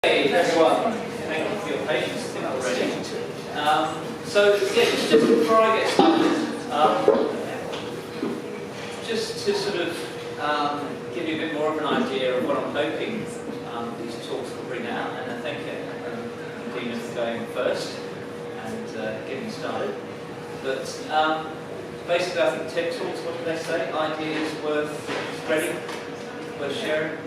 Hey everyone, thank you for your patience already. Just before I get started, just to sort of give you a bit more of an idea of what I'm hoping these talks will bring out, and I thank Dina for going first and getting started. But basically, I think TED Talks, what do they say? Ideas worth spreading, worth sharing.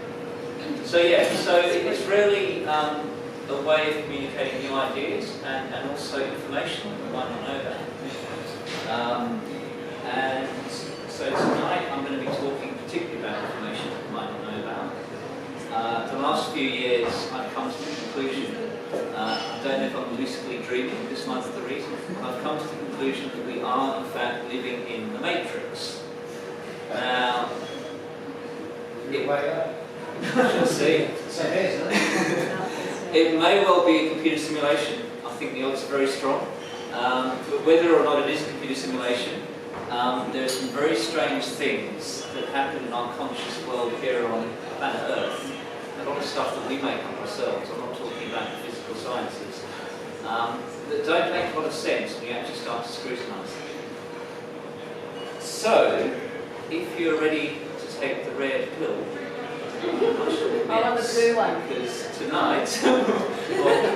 So it's really a way of communicating new ideas and also information that you might not know about. And so tonight I'm going to be talking particularly about information that you might not know about. The last few years I've come to the conclusion, I don't know if I'm lucidly dreaming, this might be the reason, I've come to the conclusion that we are in fact living in the Matrix. Now, we'll see. It may well be a computer simulation. I think the odds are very strong. But whether or not it is a computer simulation, there are some very strange things that happen in our conscious world here on planet Earth. A lot of stuff that we make up ourselves. I'm not talking about the physical sciences. That don't make a lot of sense when you actually start to scrutinise them. So, if you're ready to take the red pill, I want the blue one. Because tonight, well,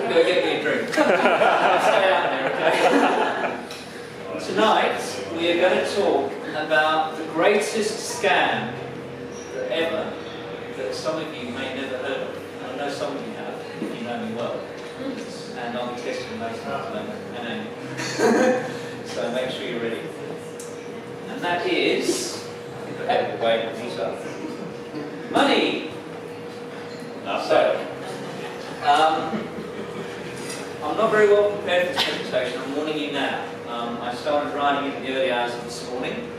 go get me a drink. Stay out there, okay? Tonight, we are going to talk about the greatest scam ever that some of you may never heard of. I know some of you have, if you know me well. And I'll be testing most of them and Amy. So make sure you're ready. And that is, I have to wait and Meetup. Money! I'm not very well prepared for this presentation, I'm warning you now. I started writing it in the early hours of this morning.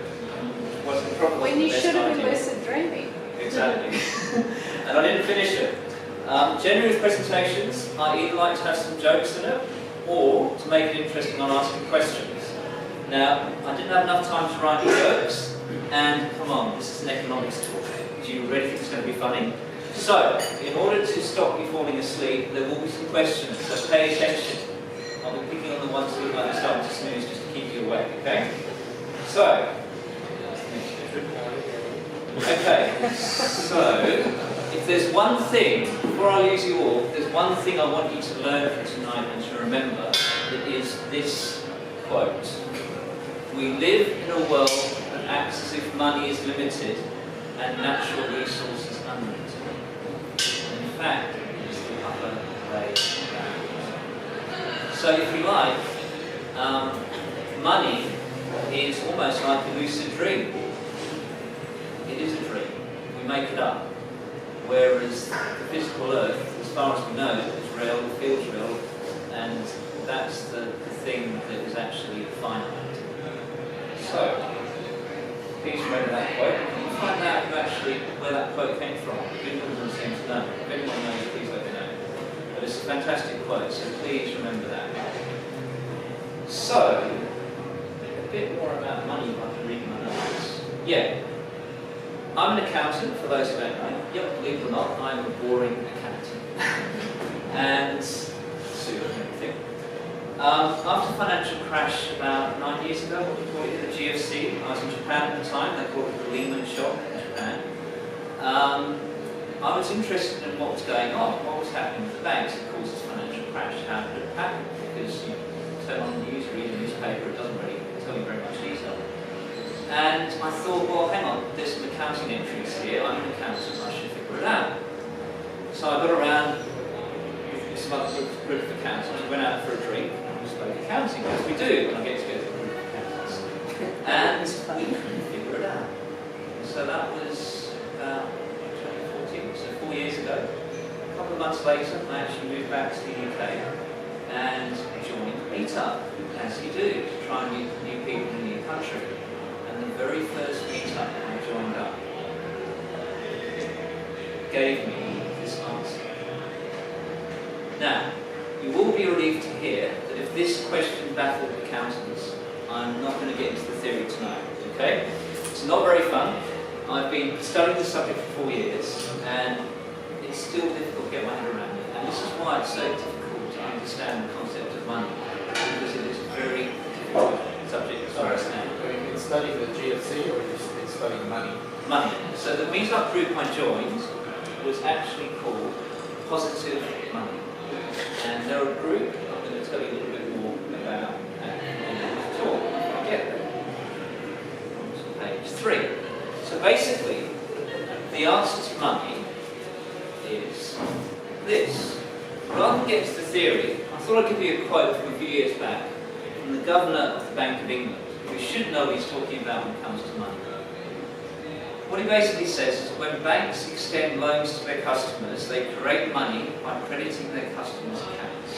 When you should have been lucid dreaming. Exactly. And I didn't finish it. Generally with presentations, I either like to have some jokes in it, or to make it interesting I'm asking questions. Now, I didn't have enough time to write the jokes, and come on, this is an economics talk. Do you really think it's going to be funny? So, in order to stop you falling asleep, there will be some questions, so pay attention. I'll be picking on the ones that are starting to snooze just to keep you awake, okay? So, if there's one thing, before I lose you all, if there's one thing I want you to learn from tonight and to remember, it is this quote. We live in a world that acts as if money is limited and natural resources unlimited. In fact, it is the other way around. So if you like, money is almost like a lucid dream. It is a dream. We make it up. Whereas the physical earth, as far as we know, is real, it feels real, and that's the thing that is actually finite. So, please remember that quote. Can you find out where that quote came from? Google doesn't seem to know. If anyone knows, please let me know. But it's a fantastic quote, so please remember that. So, a bit more about money if I can read my notes. Yeah. I'm an accountant, for those who don't know. Yep, believe it or not, I'm a boring accountant. And super and everything. After the financial crash about 9 years ago, what we call it, the GFC, I was in Japan at the time, they called it the Lehman shock in Japan. I was interested in what was going on, what was happening with the banks that caused this financial crash, how did it happen? Because you turn on the news, read a newspaper, it doesn't really tell you very much detail. And I thought, well, hang on, there's some accounting entries here, I'm an accountant, I should figure it out. So I got around with some other group of accountants, we went out for a drink, and we spoke accounting, as we do when I get together with a group of accountants. And we couldn't figure it out. So that was about 2014, so 4 years ago. A couple of months later, I actually moved back to the UK and joined Meetup, as you do, to try and meet new people in a new country. And the very first Meetup I joined up gave me this answer. Now, you will be relieved to hear that if this question baffled accountants, I'm not going to get into the theory tonight, okay? It's not very fun. I've been studying the subject for 4 years, and it's still difficult to get my head around it. And this is why it's so difficult to understand the concept of money, because it is a very difficult subject to understand. Have you been studying the GFC or have you been studying money? Money. So the meetup group I joined was actually called Positive Money. And they're a group I'm going to tell you a little bit more about at the talk. I'll get there. Page 3. So basically, the answer to money is this. Rather than get to the theory, I thought I'd give you a quote from a few years back from the Governor of the Bank of England, who should know what he's talking about when it comes to money. What he basically says is when banks extend loans to their customers, they create money by crediting their customers' accounts.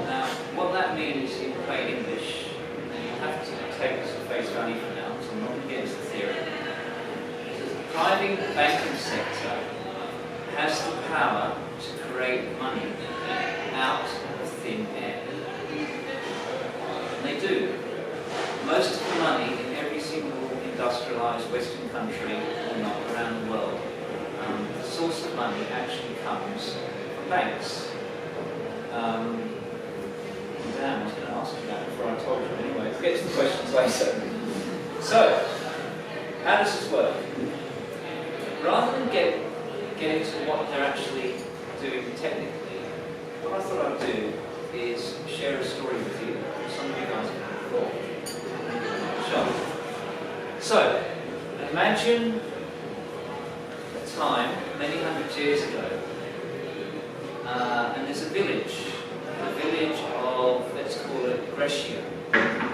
Now, what that means in plain English, and you have to take this at face value for now, so I'm not going to get into the theory, is that the private banking sector has the power to create money out of thin air. And they do. Most of the money in every single industrialised Western country or not around the world, the source of money actually comes from banks. Damn, I was going to ask you that before I told you anyway. We'll get to the questions later. So, how does this work? Rather than get into what they're actually doing technically, what I thought I'd do is share a story with you that some of you guys have heard before. So, imagine a time many hundred years ago, and there's a village of, let's call it Brescia.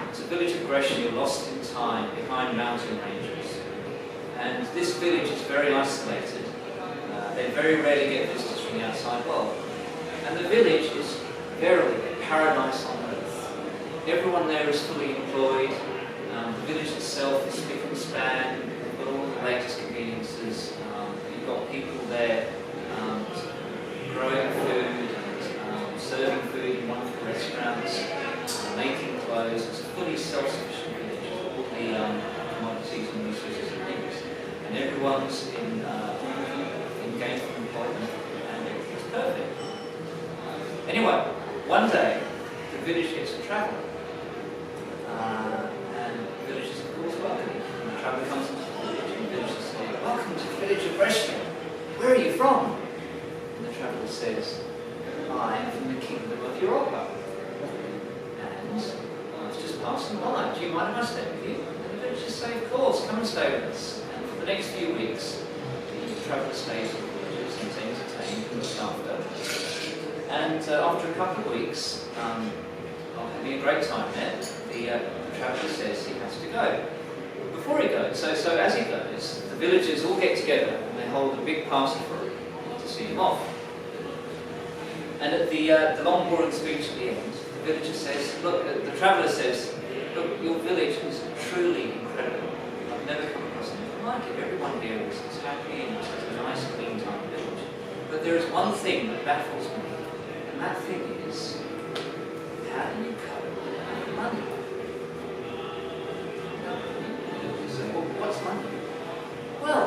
It's a village of Brescia lost in time behind mountain ranges. And this village is very isolated. They very rarely get visitors from the outside world. And the village is verily a paradise on earth. Everyone there is fully employed. The village itself is spick and span. You've got all the latest conveniences. You've got people there growing food, serving food in wonderful restaurants, making clothes. It's a fully self-sufficient village with all the commodities and resources and things. And everyone's in gainful employment and everything's perfect. Anyway, one day the village gets a traveller. And the villagers of course welcome him. And the traveller comes into the village and the villagers say, "Welcome to the village of Brescia. Where are you from?" And the traveller says, "I am from the kingdom of Europa. And I was just passing by. Do you mind if I stay with you?" And the villagers say, "Of course, come and stay with us." And for the next few weeks, the traveller stays with the villagers and is entertained and looked after. And after a couple of weeks, after having a great time there, the traveller says he has to go. Before he goes, so as he goes, the villagers all get together and they hold a big party for him to see him off. And at the long boring speech at the end, the villager says, look, the traveller says, "Look, your village is truly incredible. I've never come across anything like it. Everyone here is happy and it's a nice, clean, tidy village. But there is one thing that baffles me, and that thing is, how do you cope with money?" You say, "Well, what's money?" "Well,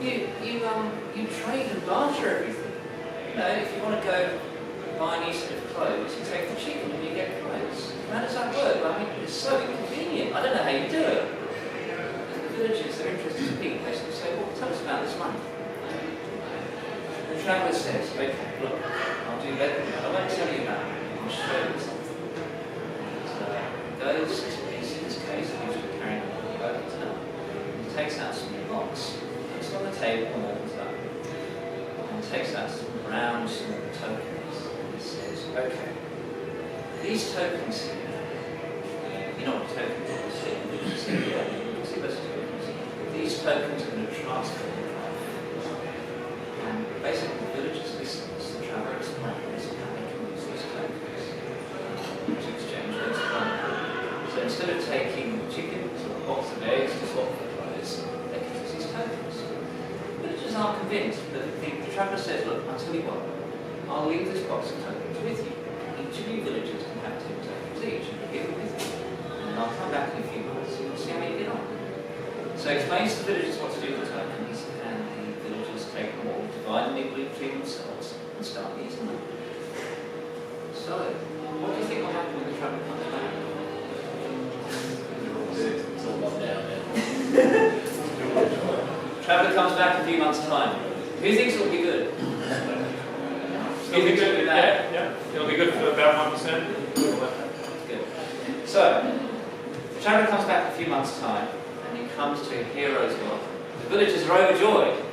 you trade and barter everything. You know, if you want to go buy a new set of clothes, you take the cheap and you get clothes. How does that work? I mean, it's so inconvenient. I don't know how you do it." And the villagers are interested to speak. They say, "Well, tell us about this money." The traveller says, "Okay, look, I'll do better than that. I won't tell you about it. I'll show you something." And goes to his case, and he's carrying it over to him. He takes out a small box, puts it on the table and opens it up. And takes out some round small tokens. He says, "Okay, these tokens here, you know what tokens are, you see those tokens. These tokens are going to transfer your life." And basically the villagers listen as the traveller explains how they can use these tokens to exchange goods for money. So instead of taking chickens or a box of eggs to swap for clothes, they can use these tokens. Villagers aren't convinced, but the traveller says, "Look, I'll tell you what, I'll leave this box of tokens with you. Each of you villagers can have 2 tokens each and give it with you. And I'll come back in a few months and we'll see how you get on." So he explains to the villagers what to do with the tokens, and the villagers take them all, divide them equally between themselves, and start using them. comes back in a few months' time, who thinks it'll be good? It'll be good. Yeah. It'll be good for about 1%. Good. So, the traveller comes back in a few months' time, and he comes to a hero's world. The villagers are overjoyed.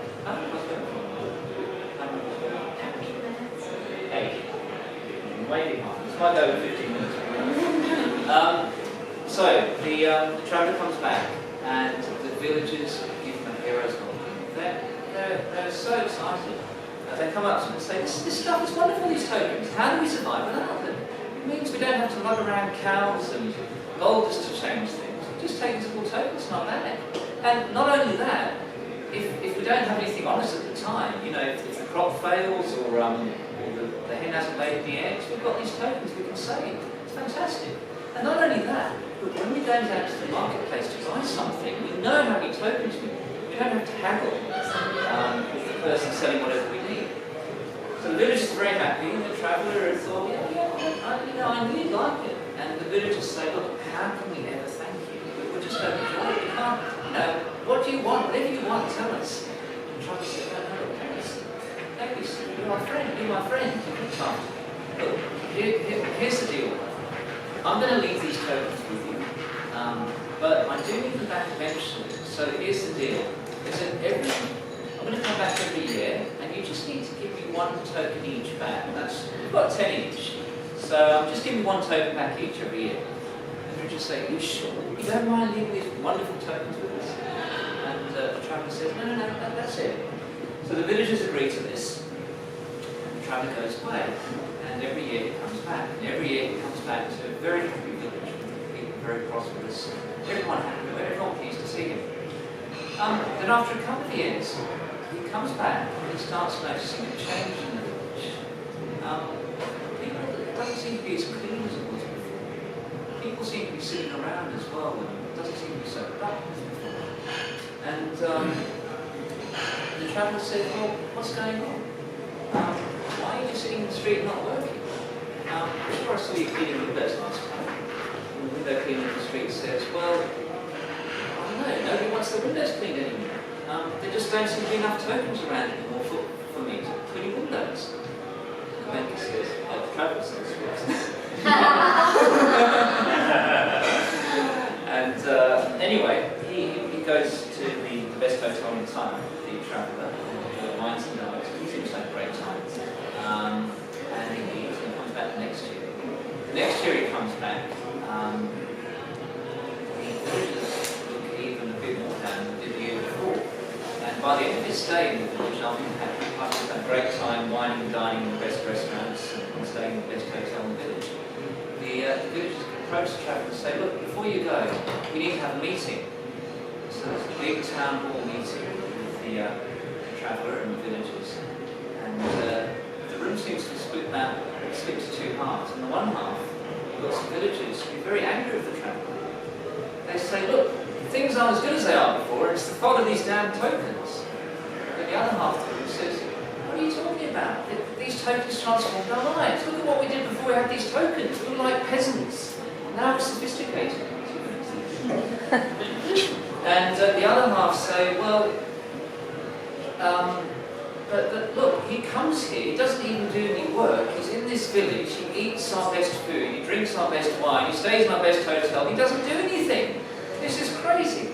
Way behind. This might go over 15 minutes. So the traveller comes back, and the villagers give him a hero's welcome. They're so excited. They come up to him and say, this stuff is wonderful, these tokens. How do we survive without them? It means we don't have to lug around cows and gold just to change things. We just take these little tokens, it's not bad. And not only that, if we don't have anything on us at the time, if the crop fails or the hen hasn't laid any eggs, we've got these tokens we can save. It's fantastic. And not only that, but when we go down to the marketplace to buy something, we know how many tokens we need. We don't have to haggle with the person selling whatever we need. So the villagers are very happy, and the traveller has thought, I really like it. And the villagers say, look, how can we ever thank you? We're just overjoyed. We can't, what do you want? Whatever you want, tell us. And the traveller says, no, you're my friend. Look, here's the deal. I'm going to leave these tokens with you, but I do need them back eventually. So here's the deal. I'm going to come back every year, and you just need to give me one token each back. We've got 10 each. So I'm just giving one token back each every year. And we just say, you sure? You don't mind leaving these wonderful tokens with us? And the traveller says, no, that's it. So the villagers agree to this. And the traveller goes away. And every year he comes back. And every year he comes back to a very happy village. People very prosperous. Everyone happy. Everyone pleased to see him. Then after a couple of years, he comes back and he starts noticing a change in the village. It doesn't seem to be as clean as it was before. People seem to be sitting around as well, and it doesn't seem to be so productive before. And the traveller said, well, what's going on? Why are you just sitting in the street and not working? Before I saw you cleaning windows last time, and the window cleaner in the street says, well, I don't know, nobody wants their windows cleaned anymore. There just don't seem to be enough tokens around anymore for me to clean windows. The banker says, the traveller says, and anyway, he goes to the best hotel in town, the traveller, and wines and dines. He seems to have a great time. And he comes back next year. Next year he comes back. The villagers look even a bit more down than the year before. And by the end of his stay in the village, after he's had a great time wining and dining in the best restaurants and staying in the best hotel in the village, the villagers approach the traveller and say, look, before you go, we need to have a meeting. So there's a big town hall meeting with the traveller and the villagers. And the room seems to be split to two halves. In the one half, you've got some villagers who are very angry with the traveller. They say, look, things aren't as good as they are before, and it's the fault of these damn tokens. But the other half of the room says, what are you talking about? These tokens transformed our lives. Look at what we did before we had these tokens. We were like peasants. Now we're sophisticated. And the other half say, well, but look, he comes here, he doesn't even do any work, he's in this village, he eats our best food, he drinks our best wine, he stays in our best hotel, he doesn't do anything. This is crazy.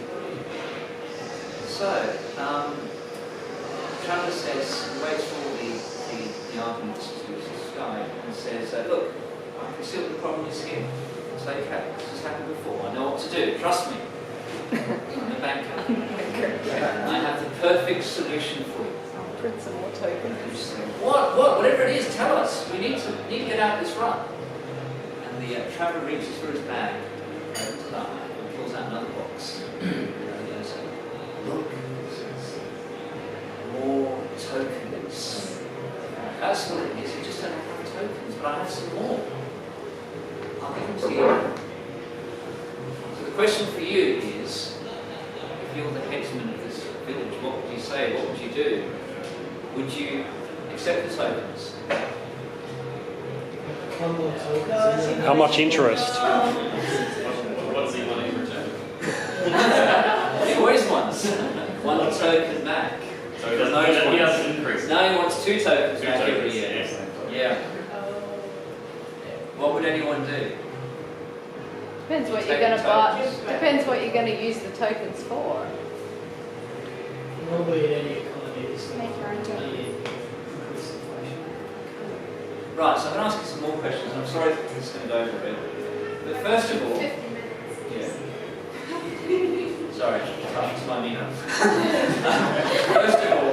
So, the traveller says, waits for all the arguments to subside, and says, look, I can see what the problem is here. It's okay, this has happened before, I know what to do, trust me. I'm a banker. I have the perfect solution for you. Print some more tokens. What? Whatever it is, tell us. We need to get out of this rut. And the traveller reaches for his bag, opens it up, and pulls out another box. And he goes, look, more tokens. That's what it is. You just don't have enough tokens, but I have some more. I'll give them to you. So the question for you is, if you're the headsman of this village, what would you say? What would you do? Would you accept the tokens? How much interest? What's he wanting in return? He always wants. 1 token back. So he doesn't increase. Now he wants 2 tokens Two back tokens, every year. yes. Yeah. What would anyone do? Depends what Take you're going to buy. tokens. Depends what you're going to use the tokens for. Normally in any economy, it's Make your own increase token. inflation. Right, so I'm going to ask you some more questions. I'm sorry that this is going to go over a bit. But first of all, 50 minutes. yeah. Sorry, it's my Meetup. First of all,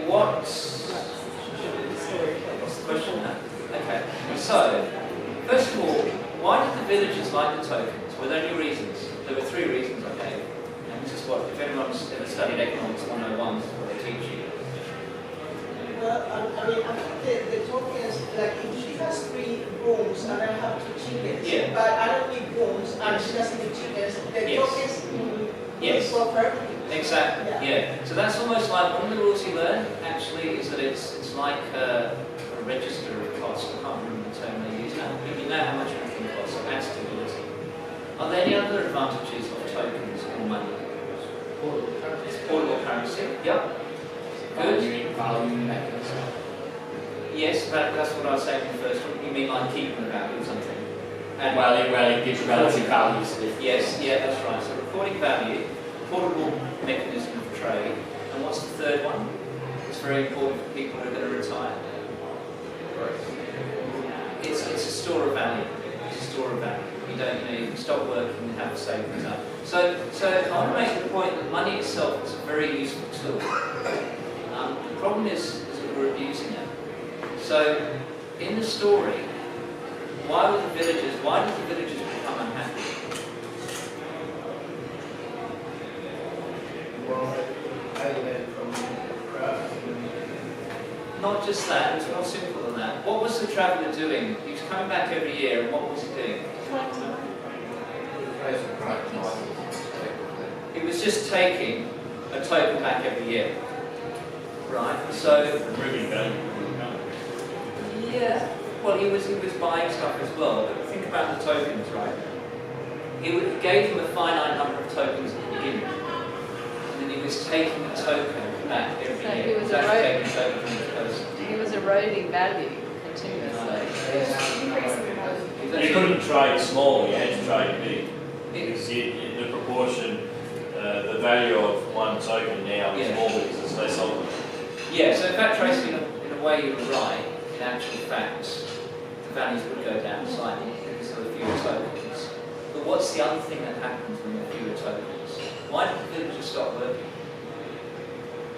what's the question now? Okay, so, first of all, why did the villagers like the tokens? Were there any reasons? There were 3 reasons I gave. And this is what, if anyone's ever studied economics 101, this is what they teach you. Well, I mean, I think the tokens, like if she has 3 rooms and I have 2 chickens, Yeah. but I don't need rooms and she doesn't need chickens, the Yes. tokens Yes. will swap her. Exactly, yeah. So that's almost like one of the rules you learn, actually, is that it's like a register of cost. I can't remember the term they use now. But you know how much everything costs, so that's stability. Are there any other advantages of tokens or money? It's portable currency. Yep. Good. Value mechanism. Yes, that's what I was saying in the first one. You mean like keeping the value of something? And Well, it gives relative values. yes, yeah, that's right. So recording value, portable mechanism of trade, and what's the third one? It's very important for people who are going to retire. It's a store of value. It's a store of value. You can stop working and have a savings up. So I want to make the point that money itself is a very useful tool. The problem is that we're abusing it. So in the story, why did the villagers become unhappy? Well, I learned from craft. Not just that, it's more simple than that. What was the traveller doing? He was coming back every year, and what was he doing? He was just taking a token back every year. Right, so... Removing value. Yeah. Well, he was buying stuff as well, but think about the tokens, right? He gave him a finite number of tokens at the beginning, and then he was taking a token back every So year. he was taking a token from the person. He was eroding value continuously. You couldn't trade small, you had to trade big. Because the proportion, the value of 1 token now is more because it's less of them. Yeah, so in fact, Tracy, in a way you were right. In actual fact, the values would go down slightly because there were fewer tokens. But what's the other thing that happens when there are fewer tokens? Why did the villagers stop working?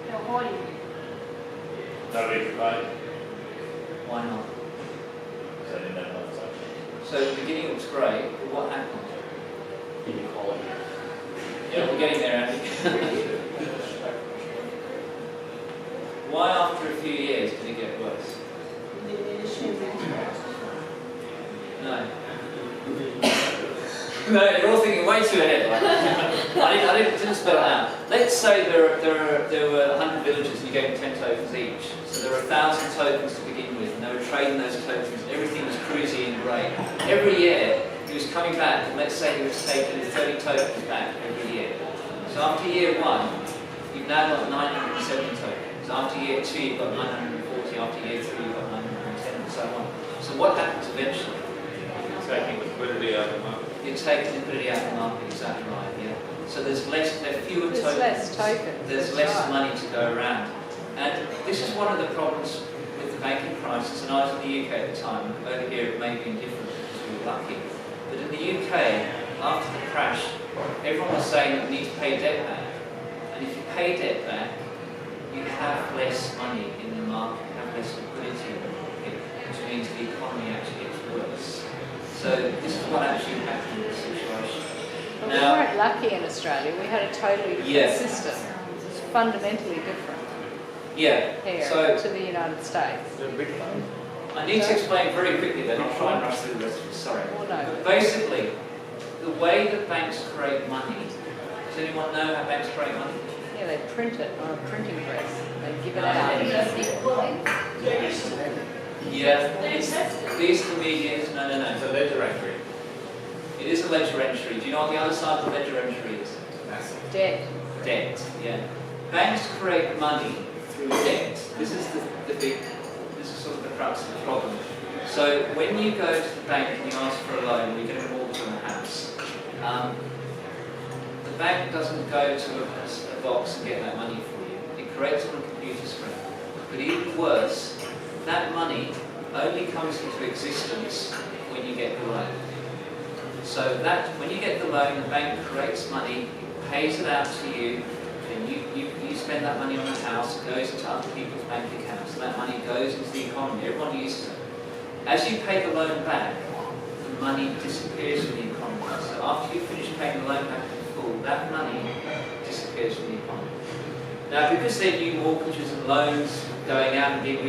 They're hoarding. Nobody could pay, Why not? because they didn't have enough token. So at the beginning it was great, but what happened? Inequality. Yeah, we're getting there, Andy. Why after a few years did it get worse? No. No, you're all thinking way too ahead. I didn't spell it out. Let's say there were 100 villagers and you gave them 10 tokens each. So there were 1,000 tokens to begin with, and they were trading those tokens. Everything was cruisy and great. Every year he was coming back, and let's say he was taking 30 tokens back every year. So after year 1, you've now got 970 tokens. After year 2, you've got 940. After year 3, you've got 910, and so on. So what happens eventually? Taking liquidity out of the market. You take liquidity out of the market, exactly right, yeah. So there are fewer There's tokens. less tokens. There's that's less right. money to go around. And this is one of the problems with the banking crisis, and I was in the UK at the time. Over here it may have been different because we were lucky. But in the UK, after the crash, everyone was saying that you need to pay debt back. And if you pay debt back, you have less money in the market, you have less liquidity in the market, which means the economy actually gets worse. So this is what actually happened in this situation. But Now- we weren't lucky in Australia. We had a totally different Yeah. system. It's fundamentally different Yeah, here so to the United States. I need to explain very quickly then, I'll try and rush through the rest of it, sorry. Well, no. But basically, the way that banks create money, does anyone know how banks create money? Yeah, they print it on a printing press. They give it Ah, out. Yeah. These comedians, no. It's a ledger entry. It is a ledger entry. Do you know what the other side of the ledger entry is? Debt. Debt, yeah. Banks create money through debt. This is this is sort of the crux of the problem. So when you go to the bank and you ask for a loan, or you get a mortgage on a house, the bank doesn't go to a box and get that money for you. It creates it on a computer screen. But even worse, that money only comes into existence when you get the loan. So that when you get the loan, the bank creates money, pays it out to you, and you spend that money on the house, it goes into other people's bank accounts, and that money goes into the economy, everyone uses it. As you pay the loan back, the money disappears from the economy. So after you finish paying the loan back in full, that money disappears from the economy. Now, because there are new mortgages and loans going out and being